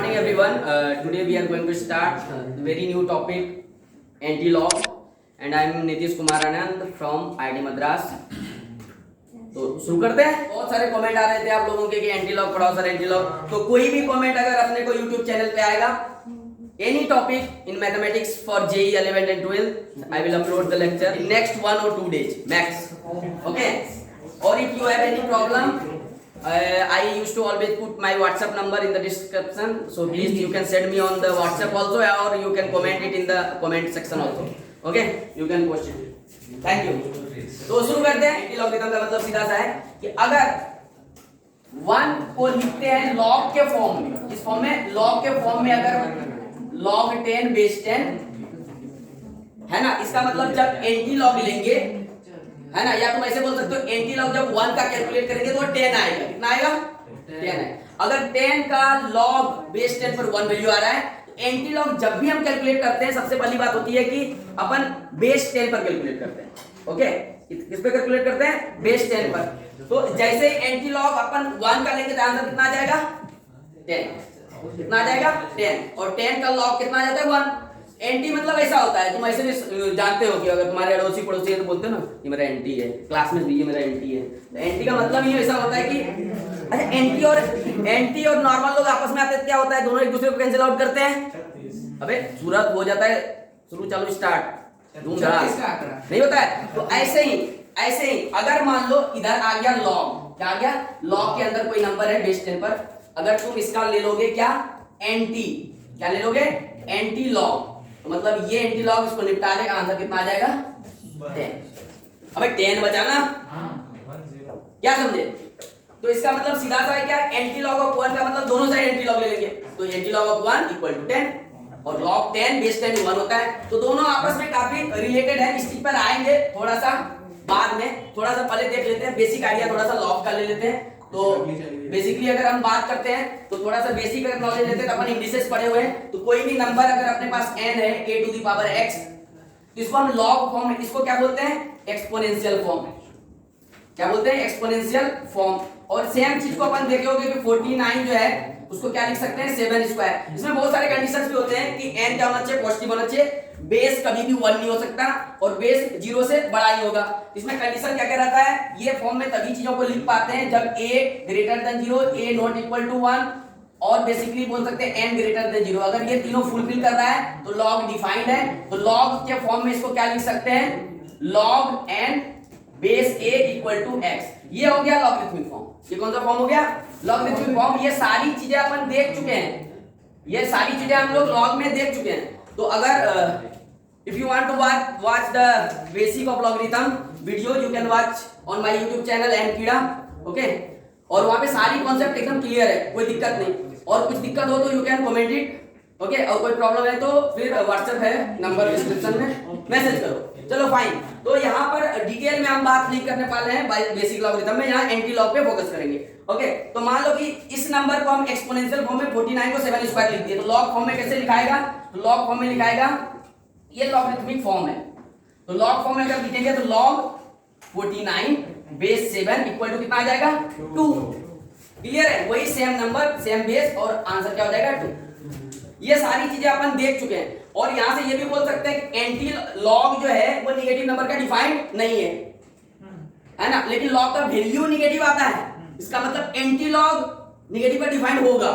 morning everyone. Today we are going to start very new topic anti-log and I am Nitish Kumar Anand from IIT Madras. तो शुरू करते हैं। बहुत सारे comment आ रहे थे आप लोगों के कि एंटी-लॉग पढ़ाओ सर एंटी-लॉग। तो कोई भी कमेंट अगर अपने को YouTube चैनल पे आएगा any topic in mathematics for JEE 11 and 12 I will upload the lecture in next 1 or 2 days max. Okay, or if you have any problem I used to always put my WhatsApp number in the description, so please you can send me on the WhatsApp also or you can comment it in the comment section also. Okay, you can post it. Thank you. तो शुरू करते हैं। Anti-logarithm का मतलब सीधा सा है कि अगर 1 को लिखते हैं लॉग के फॉर्म में, इस फॉर्म में लॉग के फॉर्म में अगर log 10 बेस 10 है ना, इसका मतलब जब एंटी-लॉग लेंगे है ना, या तुम ऐसे बोल सकते हो एंटी-लॉग जब 1 का कैलकुलेट करेंगे तो 10 आएगा। कितना आएगा? 10 है। अगर 10 का log बेस 10 पर 1 वैल्यू आ रहा है तो एंटी-लॉग जब भी हम कैलकुलेट करते हैं सबसे पहली बात होती है कि अपन बेस 10 पर कैलकुलेट करते हैं। ओके, किस पे कैलकुलेट करते हैं? बेस 10 पर। तो जैसे एंटी-लॉग अपन 1 का लेंगे तो आंसर कितना आ जाएगा? 10। कितना आ जाएगा? 10। और 10 का log कितना आ जाता है? 1। एंटी मतलब ऐसा होता है, तुम ऐसे भी जानते हो कि अगर तुम्हारे अड़ोसी पड़ोसी है तो बोलते हो ना ये मेरा एंटी है, क्लास में ये मेरा एंटी है। तो एंटी का मतलब ये ऐसा होता है कि अच्छा एंटी और नॉर्मल लोग आपस में आते हैं, क्या होता है दोनों एक दूसरे को कैंसिल आउट करते हैं। अबे सूरत हो जाता है शुरू चालू स्टार्ट नहीं होता है। तो ऐसे ही अगर मान लो इधर आ गया लॉग, क्या आ गया? लॉग के अंदर कोई नंबर है बेस 10 पर, अगर तुम इसका ले लोगे क्या? एंटी, क्या ले लोगे? Anti log. तो मतलब ये एंटी लॉग इसको निपटाने का आंसर कितना आ जाएगा? 10। अबे 10 बचाना, क्या समझे? तो इसका मतलब सीधा सा है क्या? एंटी लॉग ऑफ 1 का मतलब दोनों साइड एंटी लॉग ले लेंगे, तो anti log of 1 equal to 10 और log 10 बेस 10 1 होता है। तो दोनों आपस में काफी रिलेटेड है। इस चीज पर आएंगे थोड़ा सा बाद में, थोड़ा सा पहले देख लेते हैं बेसिक आइडिया, थोड़ा सा लॉग का ले लेते हैं। तो बेसिकली अगर हम बात करते हैं तो थोड़ा सा बेसिक अगर नॉलेज लेते हैं तो अपन इंडिसेस पढ़े हुए हैं। तो कोई भी नंबर अगर अपने पास n है a to the power x, तो इसको हम लॉग फॉर्म में, इसको क्या बोलते हैं? Exponential form. क्या बोलते हैं? Exponential form. और सेम चीज को अपन देखे होंगे कि 49 जो है उसको क्या लिख सकते हैं? 7 स्क्वायर। इसमें बहुत सारे कंडीशंस भी होते हैं कि n क्या होना चाहिए? पॉजिटिव होना चाहिए, बेस कभी भी 1 नहीं हो सकता और बेस 0 से बड़ा ही होगा। इसमें कंडीशन क्या क्या रहता है? ये फॉर्म में तभी चीजों को लिख पाते हैं जब a greater than 0, a not equal to 1 और बेसिकली बोल सकते हैं n ग्रेटर देन 0। अगर ये तीनों फुलफिल कर रहा है तो लॉग डिफाइंड है। तो लॉग के फॉर्म में इसको क्या लिख सकते हैं? Log n base a equal to x। ये हो गया लॉगरिथमिक फॉर्म। ये कौन सा फॉर्म हो गया? Logarithmic form. ये सारी चीजें अपन देख चुके हैं, ये सारी चीजें हम लोग लॉग में देख चुके हैं। तो अगर if you want to watch the basic of logarithm video you can watch on my YouTube channel M कीड़ा। ओके, और वहां पे सारी कॉन्सेप्ट एकदम क्लियर है, कोई दिक्कत नहीं। और कुछ दिक्कत हो तो you can comment it. Okay, और कोई प्रॉब्लम है तो फिर व्हाट्सएप है नंबर डिस्क्रिप्शन में, मैसेज करो। चलो फाइन। तो यहाँ पर डिटेल में हम बात नहीं करने वाले हैं बेसिक लॉगरिथम में, यहाँ एंटी लॉग पे फोकस करेंगे। ओके, तो मान लो कि इस नंबर को हम एक्सपोनेंशियल फॉर्म में 49 को 7 स्क्वायर लिख दिए, तो लॉग फॉर्म में कैसे लिखाएगा? तो लॉग फॉर्म में लिखाएगा, ये लॉगरिथमिक फॉर्म है। तो लॉग फॉर्म में अगर लिखेंगे तो log 49 बेस 7 इक्वल टू कितना आ जाएगा? 2। क्लियर है? वही सेम नंबर सेम बेस और आंसर क्या हो जाएगा? 2। ये सारी चीजें अपन देख चुके हैं। और यहां से ये भी बोल सकते हैं कि एंटी लॉग जो है वो निगेटिव नंबर का डिफाइंड नहीं है ना, लेकिन लॉग का वैल्यू निगेटिव आता है, इसका मतलब एंटी लॉग निगेटिव का डिफाइंड होगा।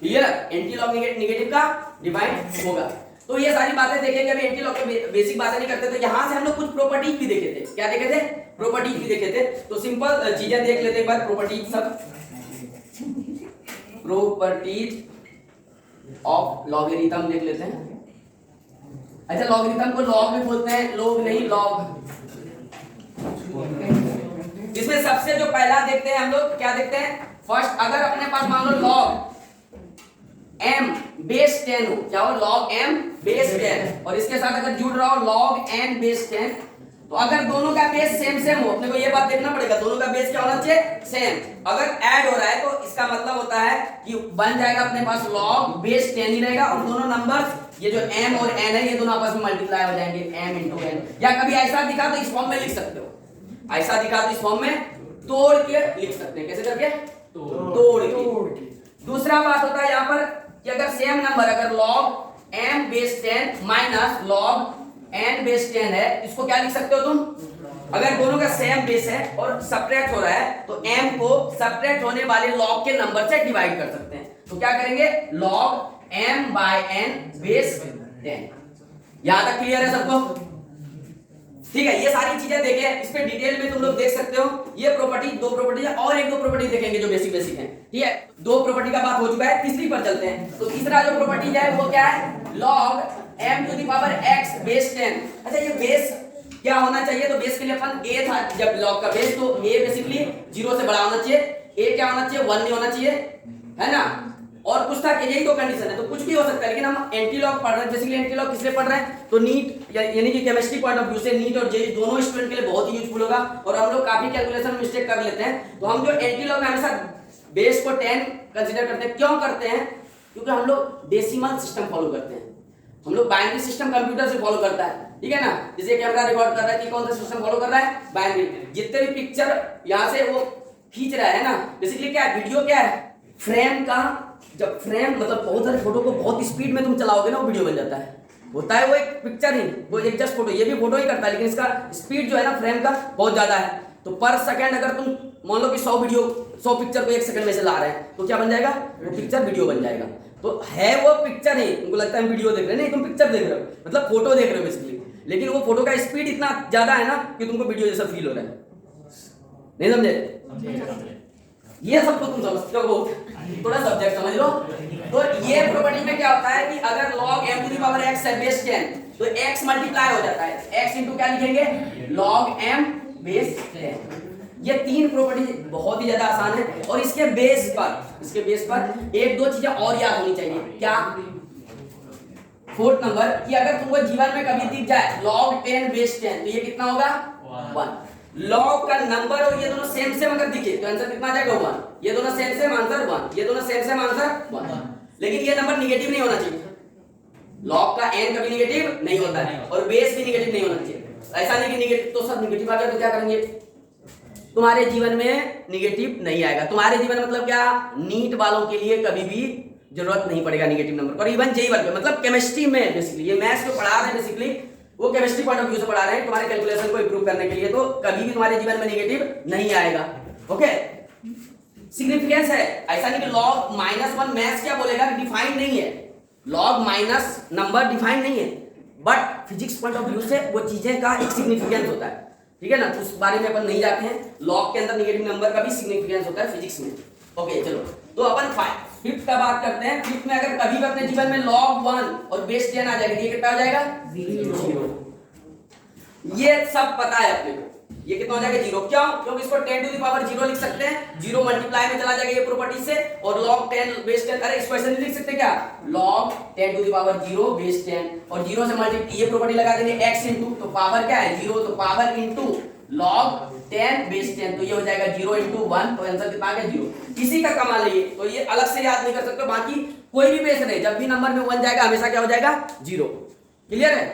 क्लियर? एंटी लॉग निगेटिव का डिफाइंड होगा। तो ये सारी बातें देखेंगे। अभी एंटी लॉग के बेसिक बातें नहीं करते, तो यहां से हम लोग कुछ प्रॉपर्टीज भी देखे थे। क्या देखे थे? प्रॉपर्टीज भी देखे थे। तो सिंपल चीजें देख लेते हैं एक बार। प्रॉपर्टीज, सब प्रॉपर्टीज ऑफ लॉगरिथम देख लेते हैं। अच्छा, लॉगरिथम को लॉग भी बोलते हैं, लोग नहीं, लॉग। इसमें सबसे जो पहला देखते हैं हम लोग, क्या देखते हैं? फर्स्ट, अगर अपने पास मान लो लॉग m बेस 10 हो, क्या हो? लॉग m बेस 10 और इसके साथ अगर जुड़ रहा हो लॉग n बेस 10, तो अगर दोनों का बेस सेम हो, अपने को ये बात देखना पड़ेगा दोनों का बेस क्या होना चाहिए? सेम। अगर ऐड हो रहा है तो इसका मतलब होता है कि बन जाएगा अपने पास लॉग बेस 10 ही रहेगा और दोनों नंबर्स ये जो m और n है ये दोनों आपस में मल्टीप्लाई हो जाएंगे, m इंटू n। या कभी ऐसा दिखा तो इस फॉर्म में लिख सकते हो, ऐसा दिखा तो इस फॉर्म में तोड़ के लिख सकते हैं। कैसे करके? तोड़ के। दूसरा बात होता है यहाँ पर कि अगर सेम नंबर, अगर log m base 10 minus log n base 10 है, इसको क्या लिख सकते हो तुम? अगर दोनों का सेम बेस है और सब्ट्रैक्ट हो रहा है तो m को सब्ट्रैक्ट होने वाले log के नंबर से डिवाइड कर सकते हैं। तो क्या करेंगे? log m by n base 10। यहां तक क्लियर है सबको? ठीक है, ये सारी चीजें देखें, इस पे डिटेल में तुम लोग देख सकते हो। ये प्रॉपर्टी, दो प्रॉपर्टी है और एक दो प्रॉपर्टी देखेंगे जो बेसिक बेसिक है। ठीक है, दो प्रॉपर्टी का बात हो चुका है, तीसरी पर चलते हैं। तो तीसरा जो प्रॉपर्टी है वो क्या है? log m to the power x base 10। अच्छा, ये बेस क्या होना चाहिए? तो बेस के लिए अपन a था जब log का बेस, तो a बेसिकली 0 से बड़ा होना चाहिए, a क्या होना चाहिए? 1 नहीं होना चाहिए, है ना? और कुछ था कि यही तो कंडीशन है, तो कुछ भी हो सकता है। लेकिन हम एंटी लॉग पढ़ रहे हैं, बेसिकली एंटी लॉग किस लिए पढ़ रहे हैं? तो नीट यानी कि केमिस्ट्री पॉइंट ऑफ व्यू से नीट और जेईई दोनों स्टूडेंट के लिए बहुत ही यूजफुल होगा। और हम लोग काफी कैलकुलेशन मिस्टेक कर लेते हैं, तो हम जो एंटी लॉग में हमेशा बेस को 10 कंसीडर करते हैं। क्यों करते हैं? क्योंकि हम लोग डेसिमल सिस्टम फॉलो करते हैं, हम लोग बाइनरी सिस्टम कंप्यूटर से फॉलो करता है। ठीक है ना? जैसे कैमरा रिकॉर्ड कर रहा है कि कौन सा सिस्टम फॉलो कर रहा है? बाइनरी। जितने भी पिक्चर यहाँ से वो खींच रहा है ना, बेसिकली क्या है? वीडियो क्या है? फ्रेम का, जब फ्रेम मतलब बहुत सारे फोटो को बहुत स्पीड में तुम चलाओगे ना, वो वीडियो बन जाता है। होता है वो एक पिक्चर ही, वो एक जस्ट फोटो, ये भी फोटो ही करता है, लेकिन इसका स्पीड जो है ना फ्रेम का बहुत ज्यादा है। तो पर सेकंड अगर तुम मान लो कि 100 पिक्चर को 1 सेकंड में से ला रहे हैं, तो क्या बन जाएगा? वो पिक्चर वीडियो बन जाएगा। तो है वो पिक्चर ही, तुमको लगता है हम वीडियो देख रहे हैं, नहीं, तुम पिक्चर देख रहे हो, मतलब फोटो देख रहे हो बेसिकली। लेकिन वो फोटो का स्पीड इतना ज्यादा है ना कि तुमको वीडियो जैसा फील हो रहा है। नहीं समझे? ये सबको तुम समझते हो, थोड़ा सब्जेक्ट समझ लो। तो ये प्रॉपर्टी में क्या होता है कि अगर log m to the power x है बेस 10, तो x मल्टीप्लाई हो जाता है, x इनटू क्या लिखेंगे? log m base 10। ये तीन प्रॉपर्टी बहुत ही ज्यादा आसान है, और इसके बेस पर एक दो चीजें और याद होनी चाहिए। क्या? फोर्थ नंबर कि अगर तुमको जीवन में कभी दिख जाए log 10 बेस 10, तो ये कितना होगा? 1। लॉग का नंबर और ये दोनों सेम सेम अगर दिखे तो आंसर कितना आ जाएगा? 1। ये दोनों सेम सेम, आंसर 1। ये दोनों सेम सेम, आंसर 1। लेकिन ये नंबर निगेटिव नहीं होना चाहिए। लॉग का n कभी निगेटिव नहीं होता है, और बेस भी निगेटिव नहीं होना चाहिए। ऐसा नहीं कि निगेटिव तो सब निगेटिव आ गया तो क्या करेंगे? तुम्हारे जीवन में निगेटिव नहीं आएगा। तुम्हारे जीवन मतलब क्या? नीट वालों के लिए कभी भी जरूरत नहीं पड़ेगा निगेटिव नंबर, और इवन जेईई वाले मतलब केमिस्ट्री में बेसिकली ये मैथ्स को पढ़ा रहे हैं, बेसिकली वो केमिस्ट्री पॉइंट ऑफ व्यू से पढ़ा रहे हैं तुम्हारे कैलकुलेशन को इंप्रूव करने के लिए, तो कभी भी तुम्हारे जीवन में नेगेटिव नहीं आएगा। ओके, सिग्निफिकेंस है, ऐसा नहीं कि log -1 मैथ्स क्या बोलेगा? डिफाइंड नहीं है, log माइनस नंबर डिफाइंड नहीं है, but physics point of view से वो चीजें का एक सिग्निफिकेंस होता है। ठीक है ना? उस बारे में अपन नहीं जाते हैं। log के अंदर नेगेटिव नंबर का भी सिग्निफिकेंस होता है फिजिक्स में। ओके, चलो तो अपन फिफ्थ का बात करते हैं। फिफ्थ में अगर कभी भी अपने जीवन में log 1 और बेस 10 आ जाएगा, ये कितना हो जाएगा? 0। ये सब पता है अपने को, ये कितना हो जाएगा? 0। क्यों? क्योंकि इसको 10 टू द पावर 0 लिख सकते हैं, 0 मल्टीप्लाई में चला जाएगा ये प्रॉपर्टी से, और log 10 बेस 10, अरे इसको ऐसे नहीं लिख सकते क्या? log 10 to the power 0 base 10, और 0 से मल्टीप्लाई ये प्रॉपर्टी लगा देंगे x इनटू, तो पावर क्या है? 0, तो पावर इनटू log 10 बेस 10, तो ये हो जाएगा 0 इनटू 1, तो आंसर कितना आ गया? 0। किसी का कमाल है ये, तो ये अलग से याद नहीं कर सकते। बाकी कोई भी बेस नहीं, जब भी नंबर में 1 जाएगा हमेशा क्या हो जाएगा? 0। क्लियर है?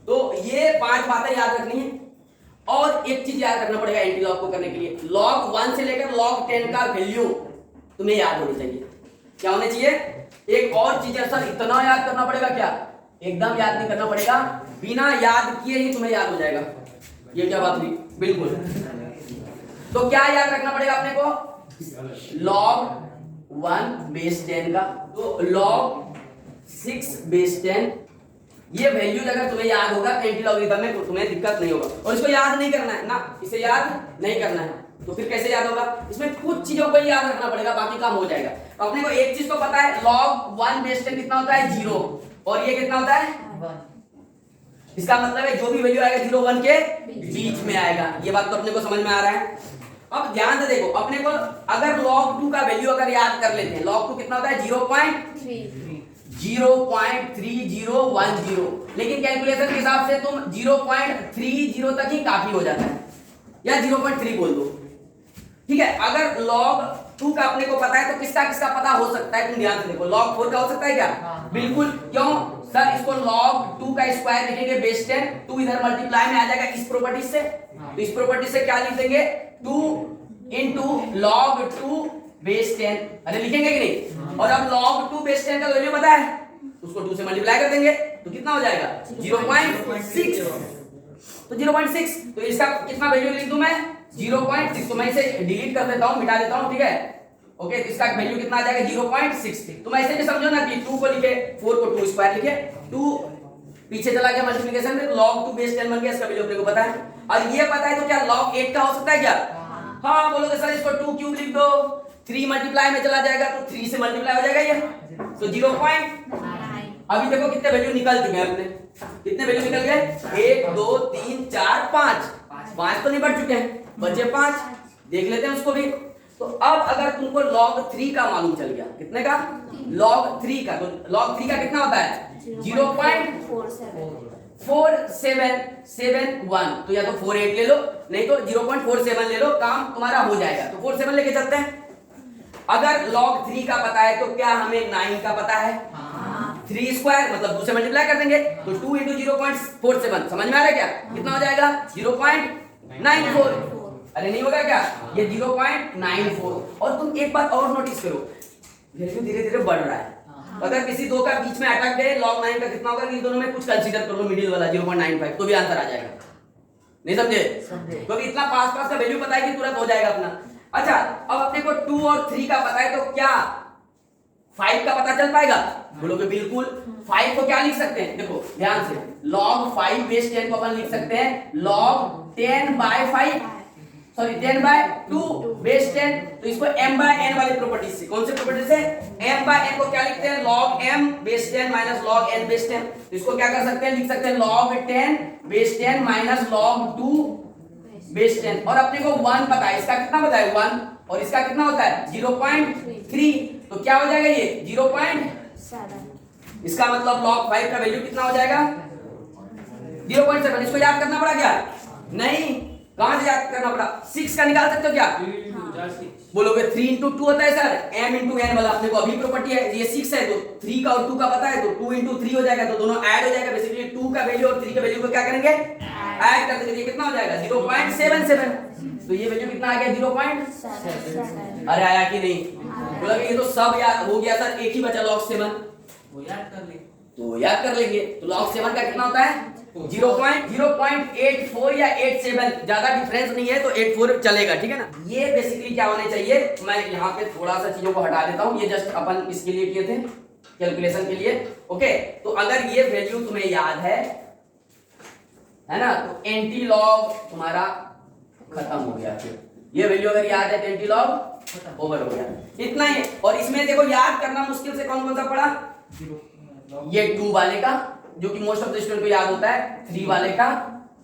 तो ये 5 बातें याद रखनी है, और एक चीज याद रखना पड़ेगा एंटी लॉग को करने के लिए, log 1 से लेकर log 10 का वैल्यू तुम्हें याद होनी चाहिए। क्या होने चाहिए? एक और चीज है सर, इतना याद करना पड़ेगा क्या? एकदम याद नहीं करना पड़ेगा, बिना याद किए ही तुम्हें याद हो जाएगा। ये क्या बात हुई? बिल्कुल। तो क्या याद रखना पड़ेगा अपने को? log 1 बेस 10 का, तो log 6 बेस 10, ये वैल्यूज अगर तुम्हें याद होगा तो एंटी लॉगरिथम में तो तुम्हें दिक्कत नहीं होगा। और इसको याद नहीं करना है ना, इसे याद नहीं करना है, तो फिर कैसे याद होगा? इसमें कुछ चीजों को याद रखना पड़ेगा, बाकी काम हो जाएगा। अपने को एक चीज तो पता है, log 1 बेस 10 कितना होता है? 0, और ये कितना होता है? 1। इसका मतलब है जो भी वैल्यू आएगा 0 1 के बीच में आएगा। ये बात तो अपने को समझ में आ रहा है। अब ध्यान से देखो, अपने को अगर log 2 का वैल्यू अगर याद कर लेते हैं, log 2 कितना होता है? 0.3010, लेकिन कैलकुलेशन के हिसाब से तुम 0.30 तक ही काफी हो जाता है, या 0.3 बोल दो। ठीक है, अगर log 2 का अपने को पता है तो किसका किसका पता हो सकता है? तुम ध्यान से देखो, log 4 का हो सकता है क्या? बिल्कुल। क्यों सर? इसको log 2 का स्क्वायर लिखेंगे बेस 10, 2 इधर मल्टीप्लाई में आ जाएगा इस प्रॉपर्टी से, तो इस प्रॉपर्टी से क्या लिख देंगे? 2 into log 2 बेस 10, अरे लिखेंगे कि नहीं? और अब log 2 बेस 10 का वैल्यू पता है, उसको 2 से मल्टीप्लाई कर देंगे तो कितना हो जाएगा 0.6। तो 0.6, तो इसका कितना वैल्यू लिख दूं मैं 0.6, तो मैं इसे डिलीट कर देता हूं, मिटा देता हूं, ठीक है। ओके, तो इसका वैल्यू कितना आ जाएगा 0.6। तुम ऐसे भी समझो ना कि 2 को लिखे 4 को 2 स्क्वायर लिखे, 2 पीछे चला गया मल्टीप्लिकेशन में, तो log 2 बेस 10 बन गया, इसका वैल्यू अपने को पता है। और ये पता है तो क्या log 8 का हो सकता है क्या? हाँ बोलोगे सर इसको 2 क्यूब लिख दो, 3 मल्टीप्लाई में चला जाएगा तो 3 से मल्टीप्लाई हो जाएगा ये, तो 0.9। अभी देखो कितने वैल्यू निकल चुके हैं अपने, कितने वैल्यू निकल गए 1 2 3 4 5, 5 तो नहीं बढ़ चुके हैं, बचे 5, देख लेते हैं उसको भी। तो अब अगर तुमको log 3 का मालूम चल गया, कितने का log 3 का, तो log 3 का कितना होता है 0.4771, तो या तो 48 ले लो नहीं तो 0.47 ले लो, काम तुम्हारा हो जाएगा। तो 47 लेके चलते हैं। अगर log 3 का पता है तो क्या हमें 9 का पता है? 3 स्क्वायर मतलब 2 से मल्टीप्लाई कर देंगे, तो 2 into 0.47 समझ में आ रहा है क्या? कितना हो जाएगा 0.94। अरे नहीं होगा क्या ये 0.94। और तुम एक बात और नोटिस करो, वैल्यू धीरे धीरे बढ़ रहा है। अगर किसी दो का बीच में अटक गए log 9 का कितना होगा, इन दोनों में कुछ कंसीडर कर लो मिडिल वाला 0.95, तो भी आंसर आ जाएगा। नहीं समझे? क्योंकि इतना पास पास का वैल्यू पता है कि तुरंत हो जाएगा अपना। अच्छा, अब अपने को 2 और 3 का पता है, तो क्या 5 का पता चल पाएगा? बोलोगे बिल्कुल। 5 को क्या लिख सकते हैं, देखो ध्यान से, log 5 बेस 10 को अपन लिख सकते हैं log 10/5, सॉरी 10/2 बेस 10, तो इसको m/n वाली प्रॉपर्टी से, कौन से प्रॉपर्टी से, m/n को क्या लिखते हैं log m base 10 minus log n base 10, तो इसको क्या कर सकते हैं, लिख सकते हैं log 10 base 10 minus log 2 base 10। और अपने को 1 पता है, इसका कितना पता है 1, और इसका कितना होता है 0.3, तो क्या हो जाएगा ये 0.7। इसका मतलब log 5 का वैल्यू कितना हो जाएगा 0.7। इसको याद करना पड़ा क्या? नहीं, कहां से याद करना पड़ा, 6 का निकाल सकते हो क्या? बोलोगे 3 into 2 होता है सर, m into n वाला अपने को अभी प्रॉपर्टी है, ये 6 है तो 3 का और 2 का पता है, तो 2 into 3 हो जाएगा, तो दोनों ऐड हो जाएगा। बेसिकली 2 का वैल्यू और 3 के वैल्यू को क्या करेंगे, ऐड कर देंगे, कितना हो जाएगा 0.77। तो ये वैल्यू कितना आ गया 0.7। अरे आया कि नहीं? बोला कि ये तो सब याद हो गया सर, एक ही बचा log 7, वो याद कर ले, तो याद कर लेंगे। तो log 7 का कितना होता है 0.84 या 87, ज्यादा डिफरेंस नहीं है तो 84 चलेगा, ठीक है ना। ये बेसिकली क्या होने चाहिए, मैं यहाँ पे थोड़ा सा चीजों को हटा देता हूँ, ये जस्ट अपन इसके लिए किए थे कैलकुलेशन के लिए। ओके, तो अगर ये वैल्यू तुम्हें याद है ना, तो एंटी लॉग तुम्हारा खत्म हो गया। फिर ये वैल्यू अगर याद है तो एंटी लॉग ओवर हो गया, इतना ही। और इसमें देखो याद करना मुश्किल से कौन कौन सा पड़ा, ये 2 वाले का जो कि मोस्ट ऑफ द स्टूडेंट को याद होता है, 3 वाले का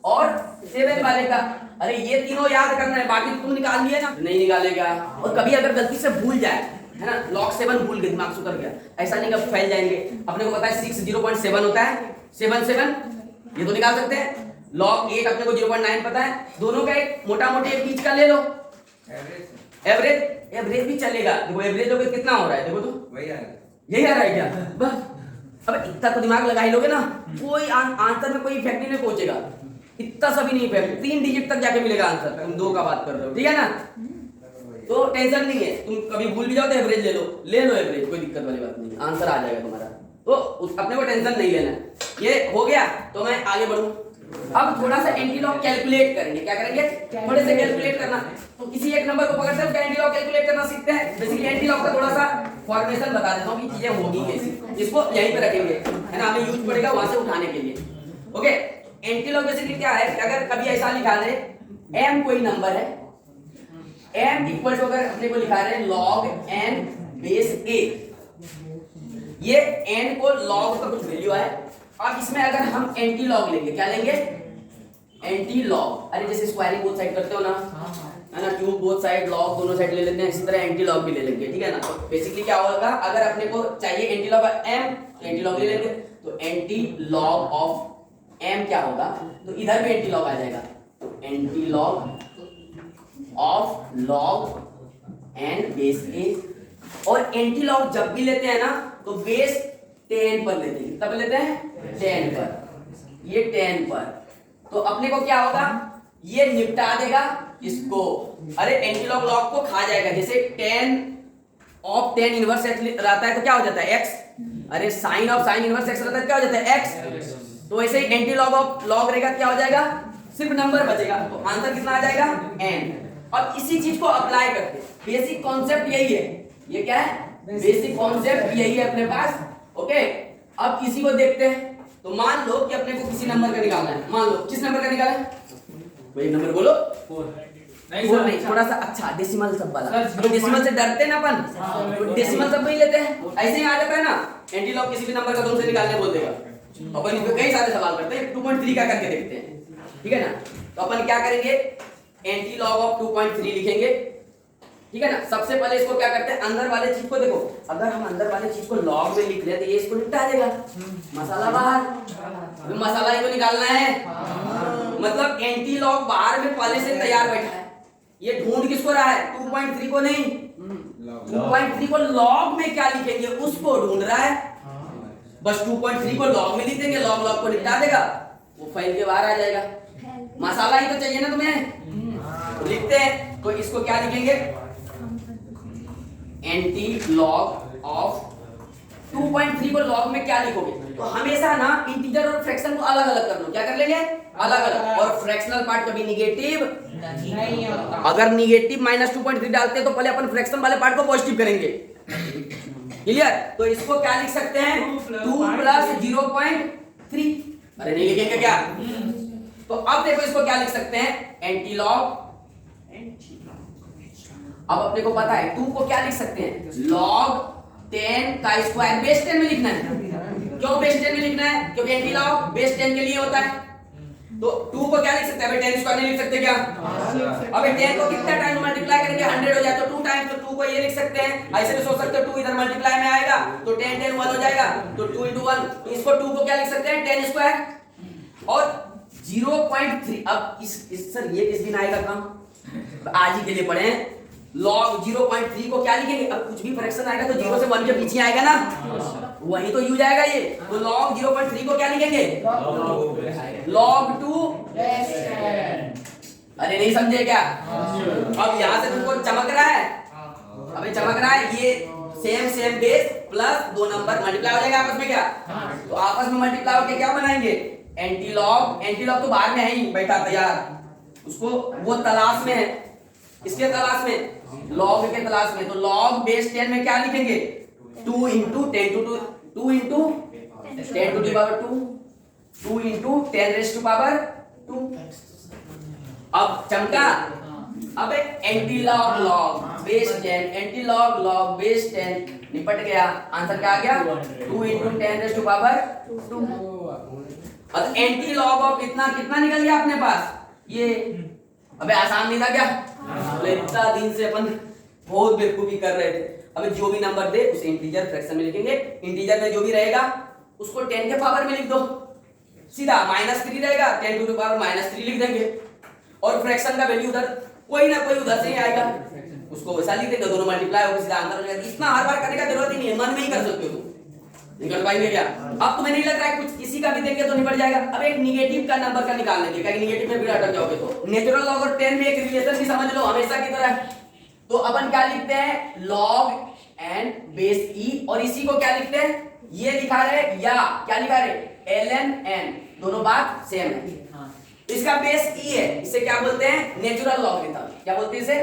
और 7 वाले का। अरे ये तीनों याद करना है, बाकी तुम निकाल लिए ना, नहीं निकालेगा। और कभी अगर गलती से भूल जाए है ना, log 7 भूल गए, दिमाग से उतर गया, ऐसा नहीं कि फैल जाएंगे। अपने को पता है 6 0.7 होता है, 7 ये तो निकाल सकते हैं। log 8 अपने को 0.9 पता है, दोनों का एक मोटा मोटी एक बीच का ले लो, एवरेज भी चलेगा। देखो एवरेज लोगे कितना हो रहा है, देखो तो वही आ रहा है, यही आ रहा है क्या, बस। अब इतना तो दिमाग लगा ही लोगे ना, कोई आंसर में कोई इफेक्ट नहीं पहुंचेगा, इतना सा भी नहीं इफेक्ट, 3 डिजिट तक जाके मिलेगा आंसर। तुम 2 का बात कर रहे हो, ठीक है ना, तो टेंशन नहीं है। तुम कभी भूल भी जाओ तो एवरेज ले लो एवरेज, कोई दिक्कत वाली बात नहीं, आंसर आ जाएगा तुम्हारा। तो अपने को टेंशन नहीं लेना। ये हो गया, तो मैं आगे बढ़ूं। अब थोड़ा सा एंटी लॉग कैलकुलेट करेंगे, क्या करेंगे, थोड़े से कैलकुलेट करना। तो किसी एक नंबर को पकड़ते हैं, एंटी लॉग कैलकुलेट करना सीखते हैं। बेसिकली एंटी लॉग का थोड़ा सा फॉर्मेशन बता देता हूं कि चीजें होगी कैसी, इसको यहीं पे रखेंगे, है ना, हमें यूज पड़ेगा वहां से उठाने के लिए। ओके, एंटी लॉग बेसिकली क्या है, अगर कभी ऐसा लिखा दे m कोई नंबर है, m इक्वल टू अगर अपने को लिखा रहे log n बेस a, ये n को log का कुछ वैल्यू है। अब इसमें अगर हम एंटी लॉग लेंगे, क्या लेंगे, एंटी लॉग। अरे जैसे स्क्वायरिंग बोथ साइड करते हो ना, है ना, क्यूब बोथ साइड, लॉग दोनों साइड ले लेते हैं, इसी तरह एंटी लॉग भी ले लेंगे, ठीक है ना। तो बेसिकली क्या होगा, अगर अपने को चाहिए anti log m, anti log ले लेंगे, तो एंटी लॉग ऑफ m क्या होगा, तो इधर भी एंटी लॉग आ जाएगा, anti log of log n base a। और एंटी लॉग जब भी लेते हैं ना, तो बेस 10 पर लेते हैं, कितना पर लेते हैं, 10 पर, ये 10 पर। तो अपने को क्या होगा, ये निपटा देगा इसको, अरे एंटी लॉग लॉग को खा जाएगा। जैसे 10 ऑफ टेन इनवर्स एक्स रहता है तो क्या हो जाता है x, अरे sine of sine inverse x रहता है क्या हो जाता है x। तो वैसे ही एंटी लॉग ऑफ लॉग रहेगा क्या हो जाएगा, सिर्फ नंबर बचेगा, तो आंसर कितना आ जाएगा n। अब इसी चीज को अप्लाई करते हैं, बेसिक कॉन्सेप्ट यही है, ये क्या है बेसिक कॉन्सेप्ट यही है अपने पास। ओके अब इसी को देखते हैं। तो मान लो कि अपने को किसी नंबर का निकालना है, मान लो किस नंबर का निकालना है, वही नंबर बोलो, 4 नहीं, थोड़ा सा अच्छा डेसिमल सब वाला, तो डेसिमल से डरते ना अपन, तो डेसिमल सब नहीं लेते हैं, ऐसे ही आ जाता है ना। एंटी लॉग किसी भी नंबर का तुमसे निकालने बोल देगा, अपन इस पे कई सारे सवाल करते हैं, 2.3 का करके देखते हैं, ठीक है ना। तो अपन क्या करेंगे, एंटी लॉग ऑफ 2.3 लिखेंगे, ठीक है ना। सबसे पहले इसको क्या करते हैं, अंदर वाले चीज को देखो, अगर हम अंदर वाले चीज को लॉग में लिख ले तो ये इसको निपटा देगा, मसाला बाहर, मसाला ही तो निकालना है, मतलब एंटी लॉग बाहर में पहले से तैयार बैठा है, ये ढूंढ किसको रहा है 2.3 को नहीं, 2.3 को लॉग में क्या लिखेंगे उसको ढूंढ रहा है, बस 2.3 को लॉग में लिख देंगे, लॉग लॉग को निपटा देगा, वो फाइल के बाहर आ जाएगा। मसाला ही तो चाहिए ना तुम्हें, लिखते हैं, तो इसको क्या लिखेंगे, एंटी लॉग ऑफ 2.3 को लॉग में क्या लिखोगे, तो हमेशा ना इंटीजर और फ्रैक्शन को अलग अलग कर लो, क्या कर लेंगे अलग अलग, और फ्रैक्शनल पार्ट कभी निगेटिव नहीं होता, अगर निगेटिव -2.3 डालते हैं तो पहले अपन फ्रैक्शन वाले पार्ट को पॉजिटिव करेंगे, क्लियर। तो इसको क्या लिख सकते हैं 2 + 0.3, अरे नहीं लिखेंगे क्या, तो अब देखो इसको क्या लिख सकते हैं एंटी लॉग, अब अपने को पता है 2 को क्या लिख सकते हैं log 10 का स्क्वायर, बेस 10 में लिखना है, क्यों बेस 10 में लिखना है, क्योंकि एंटी लॉग बेस 10 के लिए होता है, तो 2 को क्या लिख सकते हैं, 10 स्क्वायर नहीं लिख सकते क्या, अबे 10 को कितना टाइम मल्टीप्लाई करेंगे 100 हो जाए तो 2 टाइम्स, तो 2 को ये लिख सकते हैं, ऐसे भी सोच सकते हो 2 इधर मल्टीप्लाई में आएगा तो 10 10 1 हो जाएगा, तो 2 × 1, तो इसको 2 को क्या लिख सकते हैं 10 स्क्वायर, और 0.3, अब इस सर ये किस दिन आएगा काम, आज ही के लिए पढ़े हैं, log 0.3 को क्या लिखेंगे, अब कुछ भी फ्रैक्शन आएगा तो 0 से 1 के पीछे आएगा ना, वही तो यूज आएगा ये, तो log 0.3 को क्या लिखेंगे log 2, अरे नहीं समझे क्या, अब यहाँ से तुमको चमक रहा है, अबे चमक रहा है, ये same base plus 2 number multiply हो जाएगा आपस में क्या, तो आपस में मल्टीप्लाई होकर क्या बनाएंगे एंटी लॉग तो बाहर में है ही बैठा तैयार, उसको वो तलाश में है, इसके तलाश में लॉग के तलाश में, तो लॉग बेस 10 में क्या लिखेंगे 2 × 10 to 2, 2 × 10 to the power 2, 2 × 10 raised to power 2, अब चमका, अब anti log log base 10, anti log log base 10 निपट गया, आंसर क्या आ गया 2 × 10 raised to power 2। अब एंटी लॉग ऑफ कितना निकल गया अपने पास ये, अबे आसान नहीं था क्या, इतना दिन से अपन बहुत बेवकूफी कर रहे थे। अबे जो भी नंबर दे उसे इंटीजर फ्रैक्शन में लिखेंगे, इंटीजर में जो भी रहेगा उसको 10 के पावर में लिख दो, सीधा -3 रहेगा 10 to the power -3 लिख देंगे, और फ्रैक्शन का वैल्यू उधर कोई ना कोई उधर से ही आएगा, उसको वैसा लिख देंगे, दोनों मल्टीप्लाई होकर सीधा आंसर हो जाएगा। इतना हर बार करने का जरूरत ही नहीं है, मन में ही कर सकते हो, निकल पाएंगे क्या। अब तुम्हें नहीं लग रहा है कुछ किसी का भी देंगे तो निपट जाएगा। अब एक निगेटिव का नंबर का निकाल लेंगे, क्योंकि निगेटिव में भी अटक जाओगे, तो नेचुरल लॉग और 10 में एक रिलेशन भी समझ लो हमेशा की तरह। तो अपन क्या लिखते हैं log n बेस e, और इसी को क्या लिखते हैं, ये लिखा रहे या क्या लिखा रहे ln n, दोनों बात सेम है। इसका बेस e है, इसे क्या बोलते हैं नेचुरल लॉगरिथम, क्या बोलते हैं इसे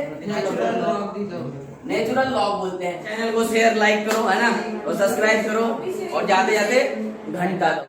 नेचुरल लॉग बोलते हैं। चैनल को शेयर लाइक करो है ना, और सब्सक्राइब करो, और जाते जाते घंटा दो।